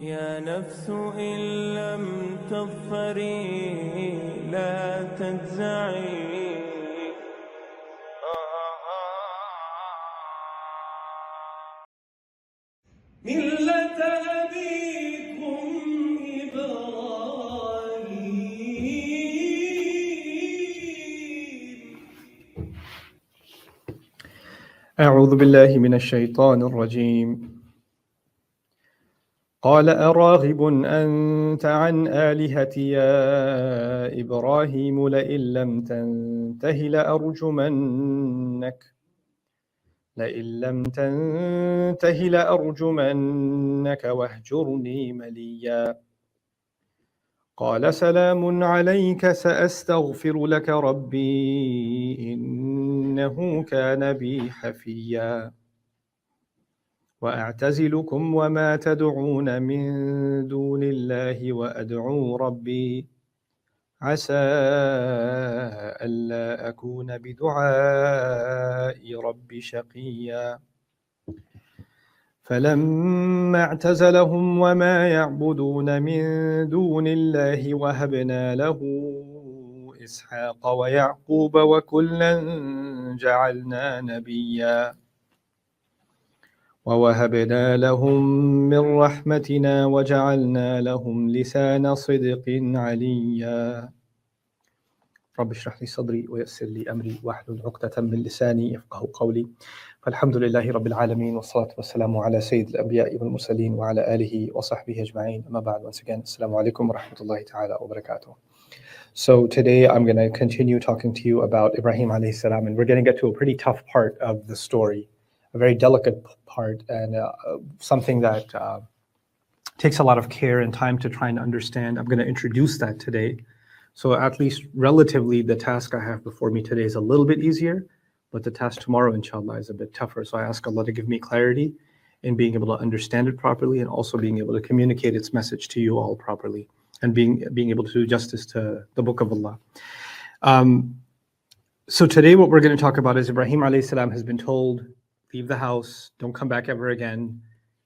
يا نفس إن لم تظفري لا تجزعي ملة أبيكم إبراهيم. أعوذ بالله من الشيطان الرجيم. قال أراغب أنت عن آلهتي يا إبراهيم لئن لم تنته لأرجمنك واهجرني مليا. قال سلام عليك سأستغفر لك ربي إنه كان بي حفيا. وأعتزلكم وما تدعون من دون الله وأدعو ربي عسى ألا أكون بدعاء ربي شقيا. فلما اعتزلهم وما يعبدون من دون الله وهبنا له إسحاق ويعقوب وكلا جعلنا نبيا ووهبنا لهم من رحمتنا وجعلنا لهم لسان صدق عليا. رب اشرح لي صدري ويسر لي أمري واحلل عقدة من لساني يفقهوا قولي. فالحمد لله رب العالمين والصلاة والسلام على سيد الأنبياء والمرسلين وعلى آله وصحبه أجمعين. أما بعد, once again, Assalamu alaikum wa rahmatullahi ta'ala wa barakatuh. So today I'm going to continue talking to you about Ibrahim alayhi salam, and we're going to get to a pretty tough part of the story, a very delicate part, and something that takes a lot of care and time to try and understand. I'm going to introduce that today. So at least relatively, the task I have before me today is a little bit easier, but the task tomorrow, inshallah, is a bit tougher. So I ask Allah to give me clarity in being able to understand it properly and also being able to communicate its message to you all properly and being able to do justice to the Book of Allah. So today what we're going to talk about is Ibrahim alayhi salam has been told, leave the house, don't come back ever again.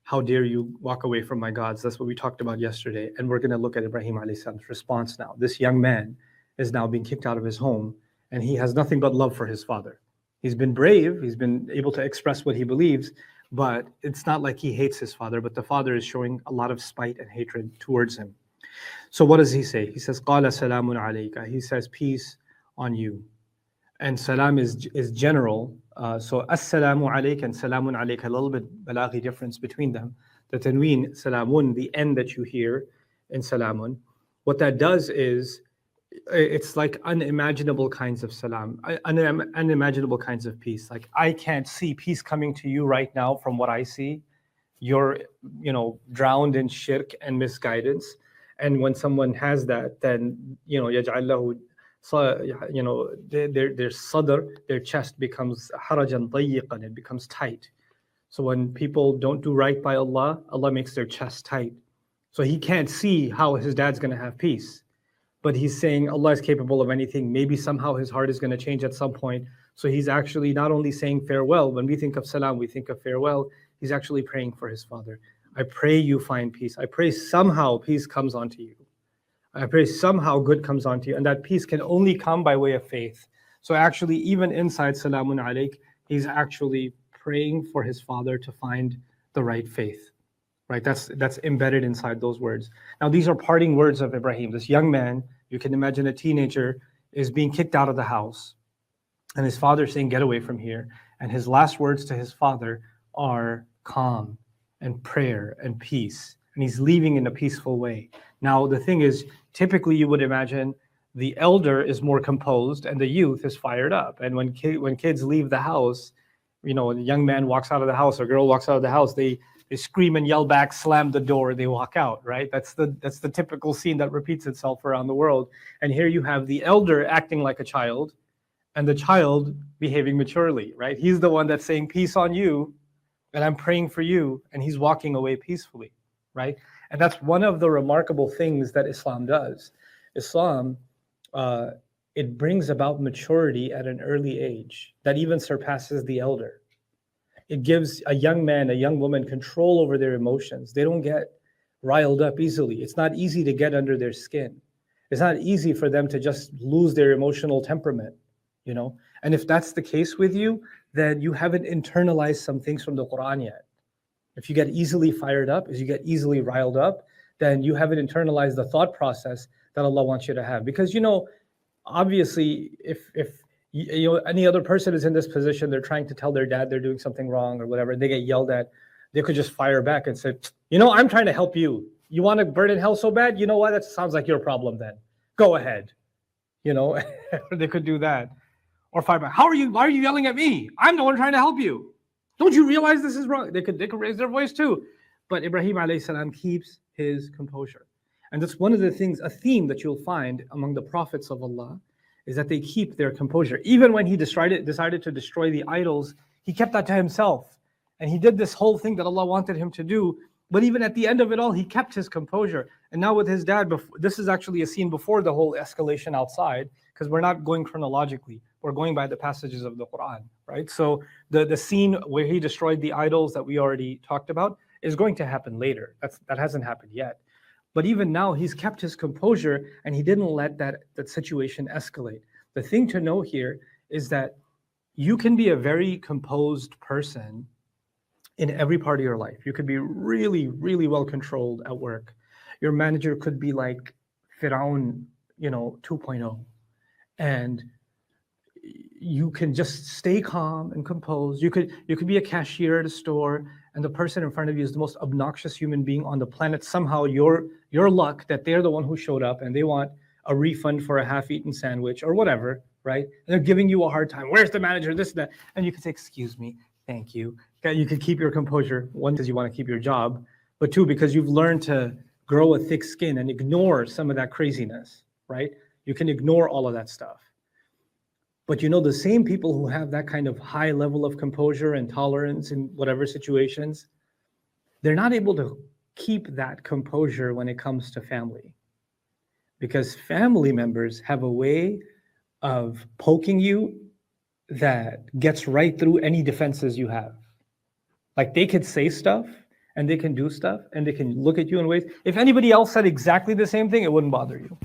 How dare you walk away from my gods? That's what we talked about yesterday. And we're going to look at Ibrahim alayhi salam's response now. This young man is now being kicked out of his home, and he has nothing but love for his father. He's been brave, he's been able to express what he believes, but it's not like he hates his father, but the father is showing a lot of spite and hatred towards him. So what does he say? He says, قَالَ سَلَامٌ عَلَيْكَ. He says, peace on you. And salam is general. So as-salamu alayka and salamun alayka, a little bit balaghi difference between them. The tanween, salamun, the end that you hear in salamun, what that does is, it's like unimaginable kinds of salam, unimaginable kinds of peace. Like, I can't see peace coming to you right now from what I see. You're, drowned in shirk and misguidance. And when someone has that, then, يَجْعَلْ لَهُ, their sadr, their chest becomes harajan dayiqan, it becomes tight. So when people don't do right by Allah, Allah makes their chest tight. So he can't see how his dad's going to have peace. But he's saying Allah is capable of anything. Maybe somehow his heart is going to change at some point. So he's actually not only saying farewell. When we think of salam, we think of farewell. He's actually praying for his father. I pray you find peace. I pray somehow peace comes onto you. I pray somehow good comes onto you. And that peace can only come by way of faith. So actually, even inside salamun alayk, he's actually praying for his father to find the right faith. Right, that's embedded inside those words. Now, these are parting words of Ibrahim. This young man, you can imagine a teenager, is being kicked out of the house. And his father saying, get away from here. And his last words to his father are calm and prayer and peace. And he's leaving in a peaceful way. Now, the thing is, typically you would imagine the elder is more composed and the youth is fired up. And when kids leave the house, a young man walks out of the house, or a girl walks out of the house, they scream and yell back, slam the door, they walk out, right? That's the typical scene that repeats itself around the world. And here you have the elder acting like a child and the child behaving maturely, right? He's the one that's saying, peace on you, and I'm praying for you, and he's walking away peacefully, right? And that's one of the remarkable things that Islam does. Islam, it brings about maturity at an early age that even surpasses the elder. It gives a young man, a young woman control over their emotions. They don't get riled up easily. It's not easy to get under their skin. It's not easy for them to just lose their emotional temperament, you know? And if that's the case with you, then you haven't internalized some things from the Quran yet. If you get easily fired up, if you get easily riled up, then you haven't internalized the thought process that Allah wants you to have. Because, you know, obviously, if you know, any other person is in this position, they're trying to tell their dad they're doing something wrong or whatever, and they get yelled at, they could just fire back and say, you know, I'm trying to help you. You want to burn in hell so bad? You know what? That sounds like your problem then. Go ahead. You know, they could do that. Or fire back. Why are you yelling at me? I'm the one trying to help you. Don't you realize this is wrong? They could raise their voice too. But Ibrahim alayhi salam keeps his composure. And that's one of the things, a theme that you'll find among the prophets of Allah, is that they keep their composure. Even when he decided to destroy the idols, he kept that to himself. And he did this whole thing that Allah wanted him to do. But even at the end of it all, he kept his composure. And now with his dad, this is actually a scene before the whole escalation outside, because we're not going chronologically. We're going by the passages of the Quran, right? So the scene where he destroyed the idols that we already talked about is going to happen later. That hasn't happened yet. But even now, he's kept his composure and he didn't let that situation escalate. The thing to know here is that you can be a very composed person in every part of your life. You could be really, really well controlled at work. Your manager could be like Firaun, 2.0. And you can just stay calm and composed. You could be a cashier at a store, and the person in front of you is the most obnoxious human being on the planet. Somehow your luck that they're the one who showed up and they want a refund for a half-eaten sandwich or whatever, right? And they're giving you a hard time. Where's the manager? This and that. And you can say, excuse me, thank you. You can keep your composure. One, because you want to keep your job, but two, because you've learned to grow a thick skin and ignore some of that craziness, right? You can ignore all of that stuff. But the same people who have that kind of high level of composure and tolerance in whatever situations, they're not able to keep that composure when it comes to family. Because family members have a way of poking you that gets right through any defenses you have. Like they could say stuff and they can do stuff and they can look at you in ways. If anybody else said exactly the same thing, it wouldn't bother you.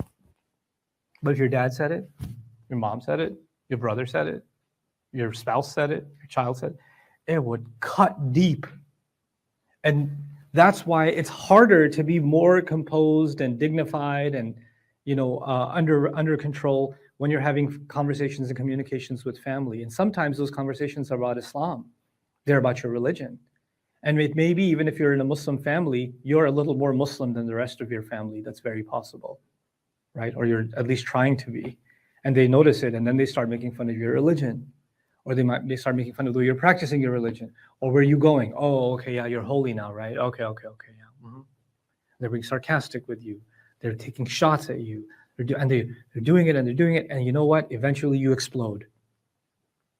But if your dad said it, your mom said it, your brother said it, your spouse said it, your child said it, it would cut deep. And that's why it's harder to be more composed and dignified and under control when you're having conversations and communications with family. And sometimes those conversations are about Islam. They're about your religion. And maybe even if you're in a Muslim family, you're a little more Muslim than the rest of your family. That's very possible, right? Or you're at least trying to be. And they notice it, and then they start making fun of your religion. Or they start making fun of the way you're practicing your religion. Or where are you going? Oh, okay, yeah, you're holy now, right? Okay, yeah. Mm-hmm. They're being sarcastic with you. They're taking shots at you. They're doing it, and you know what? Eventually you explode.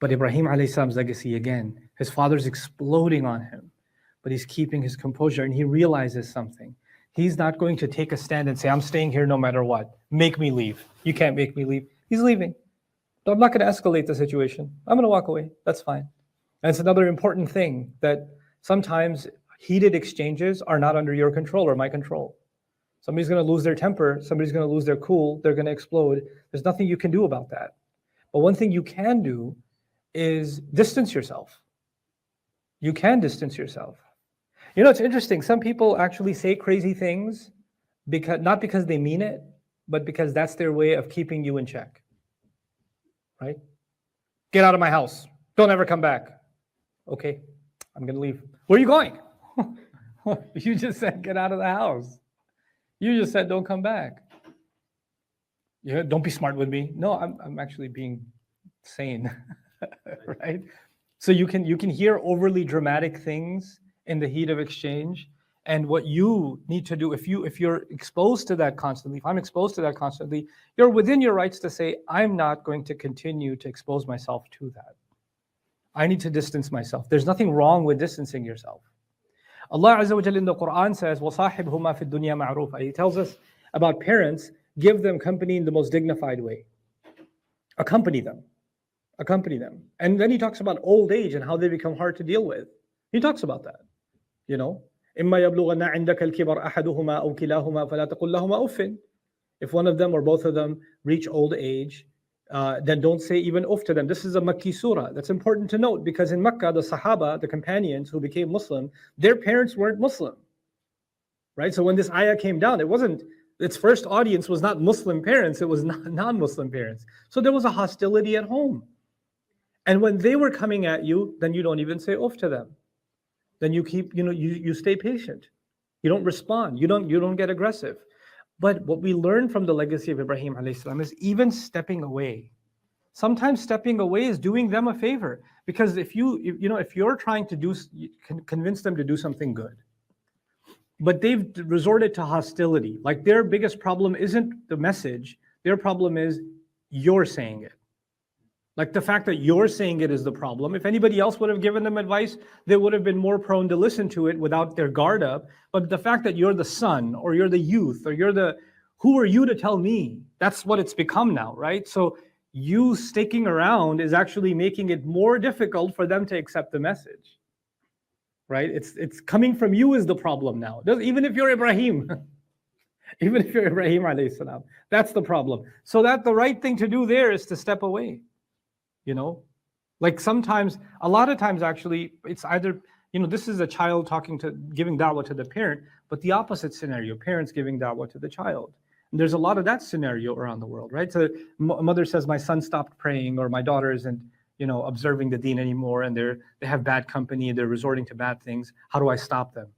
But Ibrahim alayhi salam's legacy, again, his father's exploding on him, but he's keeping his composure, and he realizes something. He's not going to take a stand and say, I'm staying here no matter what. Make me leave. You can't make me leave. He's leaving. So I'm not going to escalate the situation. I'm going to walk away. That's fine. And it's another important thing that sometimes heated exchanges are not under your control or my control. Somebody's going to lose their temper. Somebody's going to lose their cool. They're going to explode. There's nothing you can do about that. But one thing you can do is distance yourself. You can distance yourself. It's interesting. Some people actually say crazy things not because they mean it, but because that's their way of keeping you in check, right? Get out of my house. Don't ever come back. Okay, I'm going to leave. Where are you going? You just said get out of the house. You just said don't come back. Yeah, don't be smart with me. No, I'm actually being sane, right? So you can hear overly dramatic things in the heat of exchange. And what you need to do, if you're exposed to that constantly, if I'm exposed to that constantly, you're within your rights to say, I'm not going to continue to expose myself to that. I need to distance myself. There's nothing wrong with distancing yourself. Allah Azza wa Jalla in the Quran says, وَصَاحِبْهُمَا فِي الدُّنْيَا مَعْرُوفًا. He tells us about parents, give them company in the most dignified way. Accompany them. And then he talks about old age and how they become hard to deal with. He talks about that. إما يبلغن عندك الكبر أحدهما أو كلاهما فلا تقل لهما أف. If one of them or both of them reach old age, then don't say even uff to them. This is a Makki surah. That's important to note because in Makkah, the Sahaba, the companions who became Muslim, their parents weren't Muslim, right? So when this ayah came down, its first audience was not Muslim parents, it was non-Muslim parents. So there was a hostility at home. And when they were coming at you, then you don't even say uff to them. Then you keep, you stay patient. You don't respond. You don't get aggressive. But what we learn from the legacy of Ibrahim alayhi salam is even stepping away. Sometimes stepping away is doing them a favor, because if you're trying to convince them to do something good, but they've resorted to hostility, like their biggest problem isn't the message, their problem is you're saying it. Like the fact that you're saying it is the problem. If anybody else would have given them advice, they would have been more prone to listen to it without their guard up. But the fact that you're the son, or you're the youth, or who are you to tell me? That's what it's become now, right? So you sticking around is actually making it more difficult for them to accept the message, right? It's coming from you is the problem now. Even if you're Ibrahim, even if you're Ibrahim alayhi salam, that's the problem. So that the right thing to do there is to step away. Like a lot of times actually, it's either, this is a child giving da'wah to the parent, but the opposite scenario, parents giving da'wah to the child. And there's a lot of that scenario around the world, right? So a mother says, my son stopped praying, or my daughter isn't, observing the deen anymore, and they have bad company, they're resorting to bad things. How do I stop them?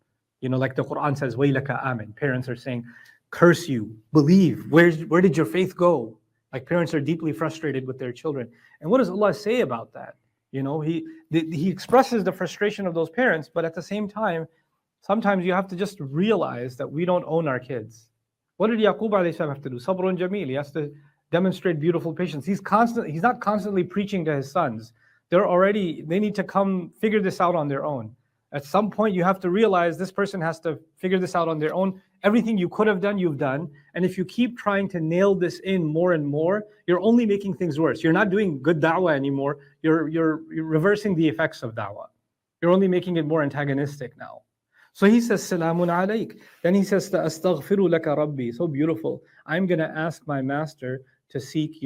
Like the Quran says, waylaka amin. Parents are saying, curse you, believe. Where did your faith go? Like parents are deeply frustrated with their children. And what does Allah say about that? He expresses the frustration of those parents, but at the same time, sometimes you have to just realize that we don't own our kids. What did Yaqub alayhi salam have to do? Sabrun jameel. He has to demonstrate beautiful patience. He's not constantly preaching to his sons. They need to come figure this out on their own. At some point, you have to realize this person has to figure this out on their own. Everything you could have done, you've done. And if you keep trying to nail this in more and more, you're only making things worse. You're not doing good da'wah anymore. You're reversing the effects of da'wah. You're only making it more antagonistic now. So he says, Salamun alayk. Then he says, Astaghfiru laka rabbi. So beautiful. I'm going to ask my master to seek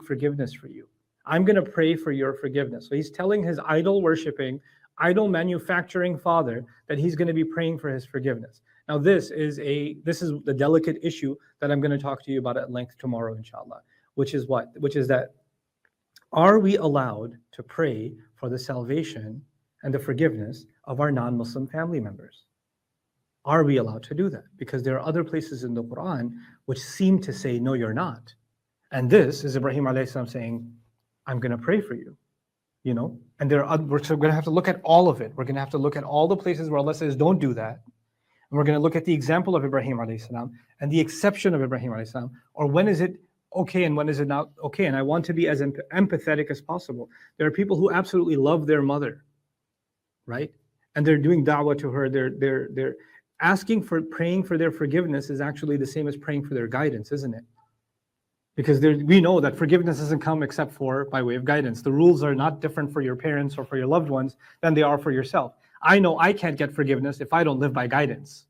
forgiveness for you. I'm going to pray for your forgiveness. So he's telling his idol-worshipping, idol-manufacturing father that he's going to be praying for his forgiveness. Now this is the delicate issue that I'm going to talk to you about at length tomorrow, inshallah, which is what? Which is that, are we allowed to pray for the salvation and the forgiveness of our non-Muslim family members? Are we allowed to do that? Because there are other places in the Quran which seem to say, no, you're not. And this is Ibrahim alayhi salam saying, I'm going to pray for you. And we're going to have to look at all of it. We're going to have to look at all the places where Allah says, don't do that. And we're going to look at the example of Ibrahim alayhi salam and the exception of Ibrahim alayhi salam, or when is it okay and when is it not okay. And I want to be as empathetic as possible. There are people who absolutely love their mother, right? And they're doing da'wah to her. They're praying for their forgiveness is actually the same as praying for their guidance, isn't it? Because we know that forgiveness doesn't come except for by way of guidance. The rules are not different for your parents or for your loved ones than they are for yourself. I know I can't get forgiveness if I don't live by guidance,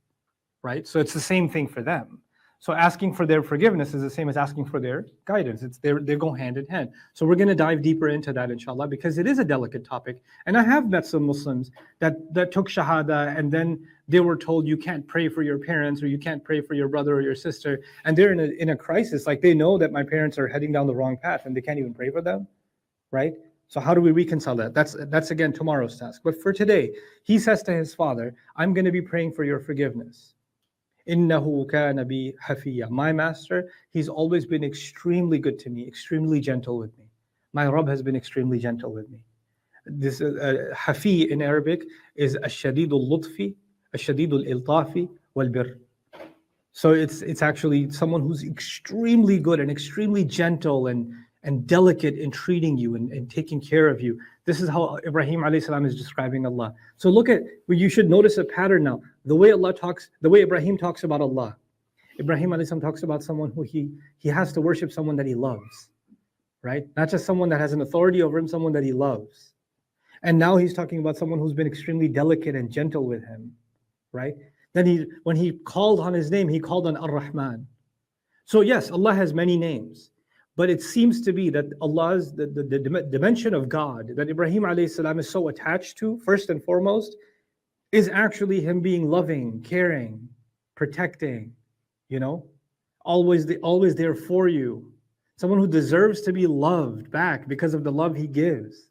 right? So it's the same thing for them. So asking for their forgiveness is the same as asking for their guidance. They go hand in hand. So we're going to dive deeper into that, inshallah, because it is a delicate topic. And I have met some Muslims that took shahada and then they were told you can't pray for your parents or you can't pray for your brother or your sister. And they're in a crisis. Like they know that my parents are heading down the wrong path and they can't even pray for them, right? So how do we reconcile that? That's again tomorrow's task. But for today, he says to his father, I'm going to be praying for your forgiveness. Innahu kana bi hafiya. My master, he's always been extremely good to me, extremely gentle with me. My Rabb has been extremely gentle with me. This hafi in Arabic is ash-shadidul lutfi, ash-shadidul iltafi wal birr. So it's actually someone who's extremely good and extremely gentle and delicate in treating you and taking care of you. This is how Ibrahim alayhi salam is describing Allah. So you should notice a pattern now. The way Ibrahim talks about Allah. Ibrahim alayhi salam talks about someone who he has to worship someone that he loves, right? Not just someone that has an authority over him, someone that he loves. And now he's talking about someone who's been extremely delicate and gentle with him, right? Then when he called on his name, he called on Ar-Rahman. So yes, Allah has many names, but it seems to be that Allah's, the dimension of God that Ibrahim alayhi salam is so attached to, first and foremost, is actually him being loving, caring, protecting, always there for you. Someone who deserves to be loved back because of the love he gives.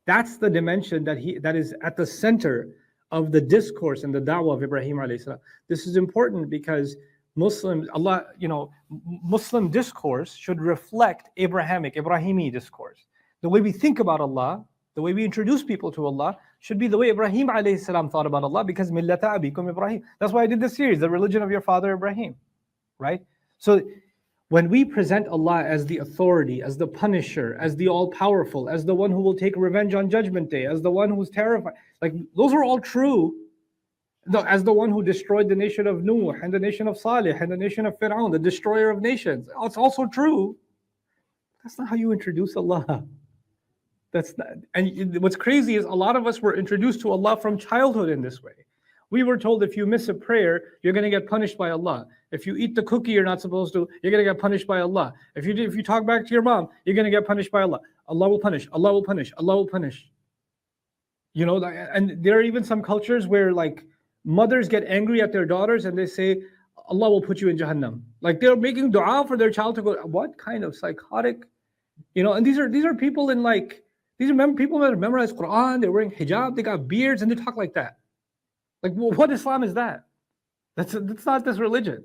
That's the dimension that is at the center of the discourse and the da'wah of Ibrahim alayhi salam. This is important because Muslim discourse should reflect Ibrahimi discourse. The way we think about Allah, the way we introduce people to Allah should be the way Ibrahim alayhi salam thought about Allah, because millata abikum Ibrahim. That's why I did this series, the religion of your father Ibrahim, right? So when we present Allah as the authority, as the punisher, as the all-powerful, as the one who will take revenge on Judgment Day, as the one who's terrified, like those are all true. As the one who destroyed the nation of Nuh and the nation of Salih and the nation of Fir'aun, the destroyer of nations. It's also true. That's not how you introduce Allah. That's not. And what's crazy is a lot of us were introduced to Allah from childhood in this way. We were told if you miss a prayer, you're going to get punished by Allah. If you eat the cookie you're not supposed to, you're going to get punished by Allah. If you talk back to your mom, you're going to get punished by Allah. Allah will punish. Allah will punish. Allah will punish. And there are even some cultures where like mothers get angry at their daughters and they say, Allah will put you in Jahannam. Like they're making dua for their child to go. What kind of psychotic, and these are people in like, people that have memorized Quran, they're wearing hijab, they got beards, and they talk like that. Like, well, what Islam is that? That's not this religion.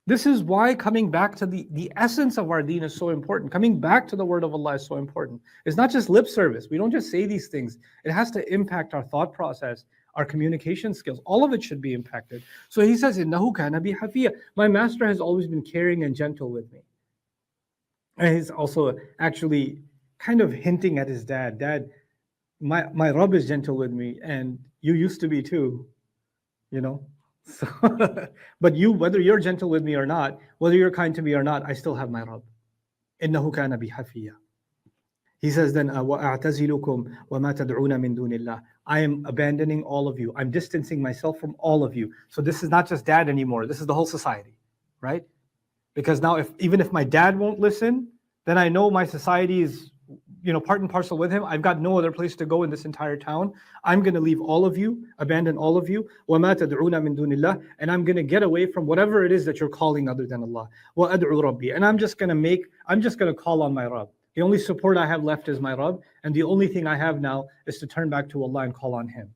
This is why coming back to the essence of our deen is so important. Coming back to the word of Allah is so important. It's not just lip service. We don't just say these things. It has to impact our thought process, our communication skills. All of it should be impacted. So he says, "Innahu kana bi hafiya." My master has always been caring and gentle with me. And he's also actually kind of hinting at his dad. Dad, my Rabb is gentle with me, and you used to be too, So, but whether you're gentle with me or not, whether you're kind to me or not, I still have my Rabb. إِنَّهُ كَانَ بِي حَفِيًّا. He says then, وَأَعْتَزِلُكُمْ وَمَا تَدْعُونَ مِن دُونِ اللَّهِ. I am abandoning all of you. I'm distancing myself from all of you. So this is not just dad anymore. This is the whole society, right? Because now even if my dad won't listen, then I know my society is part and parcel with him. I've got no other place to go in this entire town. I'm going to leave all of you, abandon all of you. وَمَا تَدْعُونَ مِن دُونِ اللَّهِ. And I'm going to get away from whatever it is that you're calling other than Allah. وَأَدْعُو رَبِّي. And I'm just going to call on my Rabb. The only support I have left is my Rabb. And the only thing I have now is to turn back to Allah and call on Him.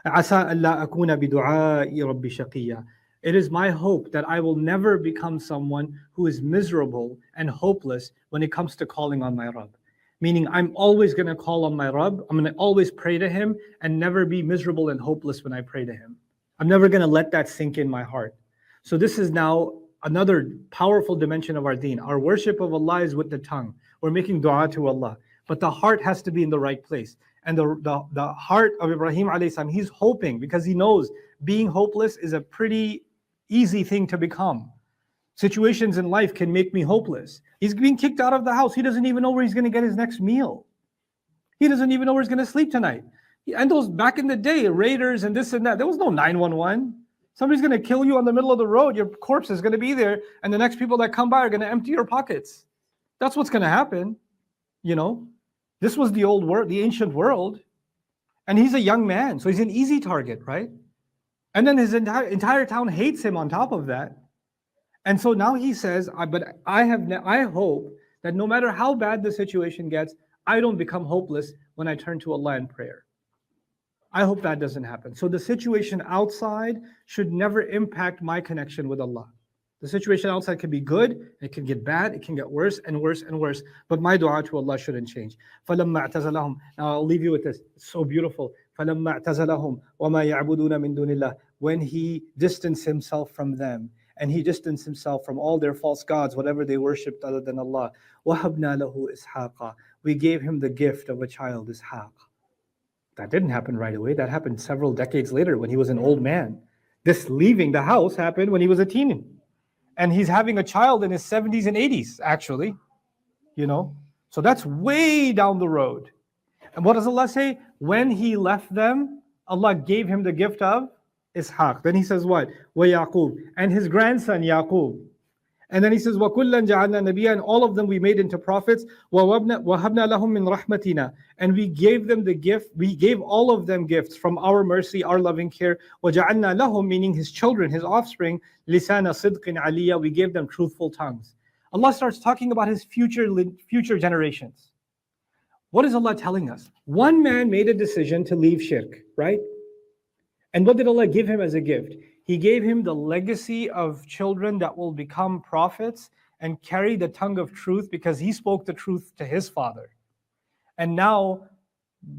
عَسَىٰ أَلَّا أَكُونَ بِدُعَاءِ رَبِّي شَقِيًّا. It is my hope that I will never become someone who is miserable and hopeless when it comes to calling on my Rabb. Meaning I'm always going to call on my Rabb. I'm going to always pray to Him and never be miserable and hopeless when I pray to Him. I'm never going to let that sink in my heart. So this is now another powerful dimension of our deen. Our worship of Allah is with the tongue. We're making dua to Allah. But the heart has to be in the right place. And the heart of Ibrahim alayhi salam, he's hoping, because he knows being hopeless is a pretty easy thing to become. Situations in life can make me hopeless. He's being kicked out of the house. He doesn't even know where he's going to get his next meal. He doesn't even know where he's going to sleep tonight. And those back in the day, raiders and this and that, there was no 911. Somebody's going to kill you on the middle of the road. Your corpse is going to be there. And the next people that come by are going to empty your pockets. That's what's going to happen. This was the old world, the ancient world. And he's a young man. So he's an easy target, right? And then his entire town hates him on top of that. And so now he says, but I hope that no matter how bad the situation gets, I don't become hopeless when I turn to Allah in prayer. I hope that doesn't happen. So the situation outside should never impact my connection with Allah. The situation outside can be good, it can get bad, it can get worse and worse and worse, but my dua to Allah shouldn't change. فَلَمَّا اعْتَزَلَهُمْ. Now I'll leave you with this. It's so beautiful. فَلَمَّا اعْتَزَلَهُمْ وَمَا يَعْبُدُونَ مِن دُونِ اللَّهِ. When he distanced himself from them, and he distanced himself from all their false gods, whatever they worshipped other than Allah. وَهَبْنَا لَهُ إِسْحَاقًا. We gave him the gift of a child, Ishaq. That didn't happen right away. That happened several decades later when he was an old man. This leaving the house happened when he was a teen. And he's having a child in his 70s and 80s, actually. So that's way down the road. And what does Allah say? When he left them, Allah gave him the gift of Ishaq. Then he says what? Wa Yaqub. And his grandson Yaqub. And then he says, وَكُلًّا جَعَلْنَا نَبِيًّا, and all of them we made into prophets. وَهَبْنَا لَهُم مِّن رَحْمَتِنَا, and we gave them the gift, we gave all of them gifts from our mercy, our loving care. وَجَعَلْنَا لَهُم, meaning his children, his offspring, لِسَانَ صِدْقٍ عَلِيًّا, we gave them truthful tongues. Allah starts talking about his future generations. What is Allah telling us? One man made a decision to leave shirk, right? And what did Allah give him as a gift? He gave him the legacy of children that will become prophets and carry the tongue of truth because he spoke the truth to his father. And now,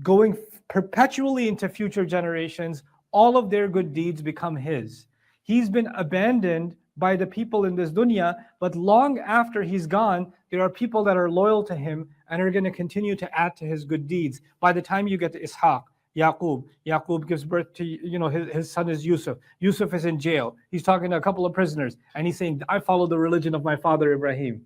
going perpetually into future generations, all of their good deeds become his. He's been abandoned by the people in this dunya, but long after he's gone, there are people that are loyal to him and are going to continue to add to his good deeds. By the time you get to Ishaq, Yaqub gives birth to, his son is Yusuf. Yusuf is in jail. He's talking to a couple of prisoners and he's saying, I follow the religion of my father Ibrahim.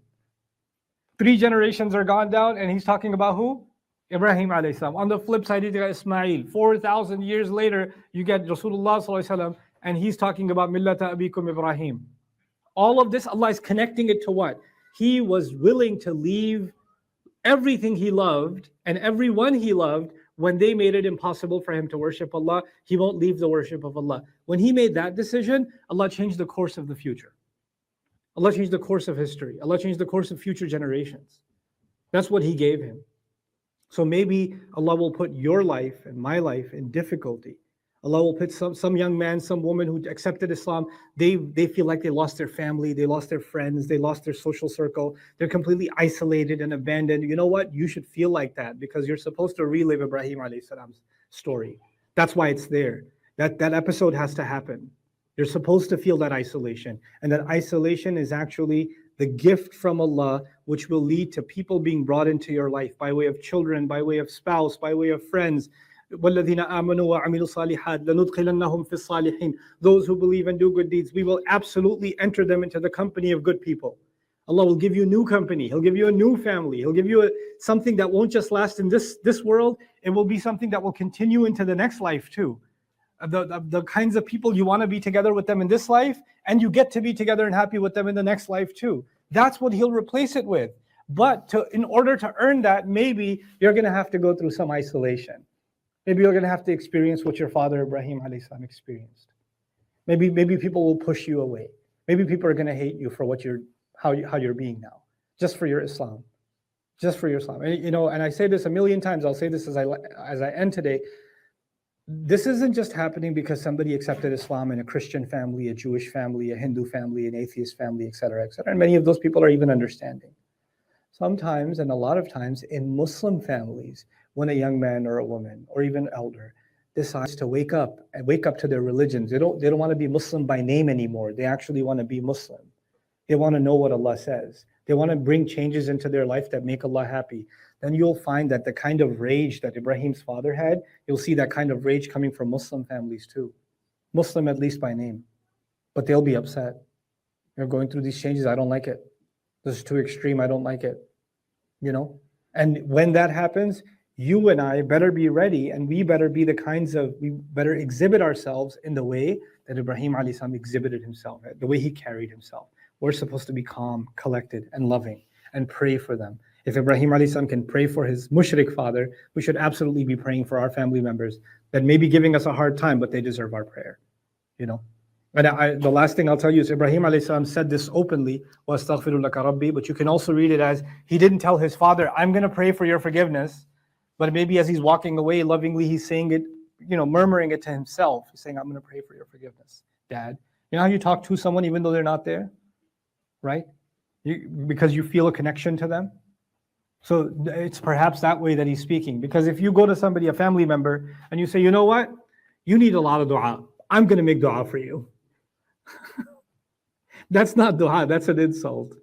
3 generations are gone down and he's talking about who? Ibrahim alayhi salam. On the flip side, you got Ismail. 4,000 years later, you get Rasulullah sallallahu alaihi wasallam, and he's talking about millata abikum Ibrahim. All of this, Allah is connecting it to what? He was willing to leave everything he loved and everyone he loved. When they made it impossible for him to worship Allah, he won't leave the worship of Allah. When he made that decision, Allah changed the course of the future. Allah changed the course of history. Allah changed the course of future generations. That's what he gave him. So maybe Allah will put your life and my life in difficulty. Allah will put some young man, some woman who accepted Islam, they feel like they lost their family, they lost their friends, they lost their social circle, they're completely isolated and abandoned. You know what? You should feel like that because you're supposed to relive Ibrahim alayhi salam's story. That's why it's there. That episode has to happen. You're supposed to feel that isolation. And that isolation is actually the gift from Allah, which will lead to people being brought into your life by way of children, by way of spouse, by way of friends. وَالَّذِينَ آمَنُوا وَعَمِلُوا الصَّالِحَاتِ لَنُدْخِلَنَّهُمْ فِي الصَّالِحِينَ. Those who believe and do good deeds, we will absolutely enter them into the company of good people. Allah will give you new company. He'll give you a new family. He'll give you something that won't just last in this world. It will be something that will continue into the next life too. The kinds of people you want to be together with them in this life, and you get to be together and happy with them in the next life too. That's what He'll replace it with. But in order to earn that, maybe you're going to have to go through some isolation. Maybe you're going to have to experience what your father Ibrahim alayhi salam experienced. Maybe people will push you away. Maybe people are going to hate you for how you're being now, just for your Islam, just for your Islam. And I say this a million times. I'll say this as I end today. This isn't just happening because somebody accepted Islam in a Christian family, a Jewish family, a Hindu family, an atheist family, etc., etc. And many of those people are even understanding. Sometimes, and a lot of times, in Muslim families, when a young man or a woman or even elder decides to wake up to their religions, they don't want to be Muslim by name anymore. They actually want to be Muslim. They want to know what Allah says. They want to bring changes into their life that make Allah happy. Then you'll find that the kind of rage that Ibrahim's father had, you'll see that kind of rage coming from Muslim families too. Muslim at least by name. But they'll be upset. They're going through these changes. I don't like it. This is too extreme. I don't like it. And when that happens, you and I better be ready, and we better exhibit ourselves in the way that Ibrahim alayhi salam exhibited himself, the way he carried himself. We're supposed to be calm, collected, and loving, and pray for them. If Ibrahim alayhi salam can pray for his mushrik father, we should absolutely be praying for our family members that may be giving us a hard time, but they deserve our prayer. And the last thing I'll tell you is Ibrahim alayhi salam said this openly, وَأَسْتَغْفِرُ لَكَ رَبِّي, but you can also read it as he didn't tell his father, I'm going to pray for your forgiveness, but maybe as he's walking away lovingly, he's saying it, murmuring it to himself. He's saying, I'm going to pray for your forgiveness, Dad. You know how you talk to someone even though they're not there? Right? Because you feel a connection to them. So it's perhaps that way that he's speaking. Because if you go to somebody, a family member, and you say, you know what? You need a lot of dua. I'm going to make dua for you. That's not dua, that's an insult.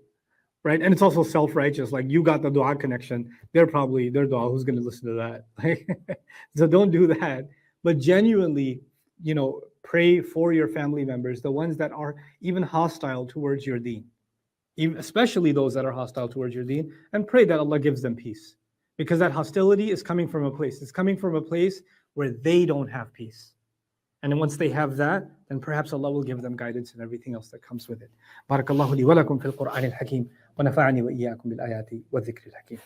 Right? And it's also self-righteous. Like, you got the dua connection. Their dua, who's going to listen to that? So don't do that. But genuinely, pray for your family members, the ones that are even hostile towards your deen. Especially those that are hostile towards your deen, and pray that Allah gives them peace. Because that hostility is coming from a place. It's coming from a place where they don't have peace. And then once they have that, then perhaps Allah will give them guidance and everything else that comes with it. بارك الله لي ولكم في القرآن الحكيم ونفعني وإياكم بالآيات والذكر الحكيم.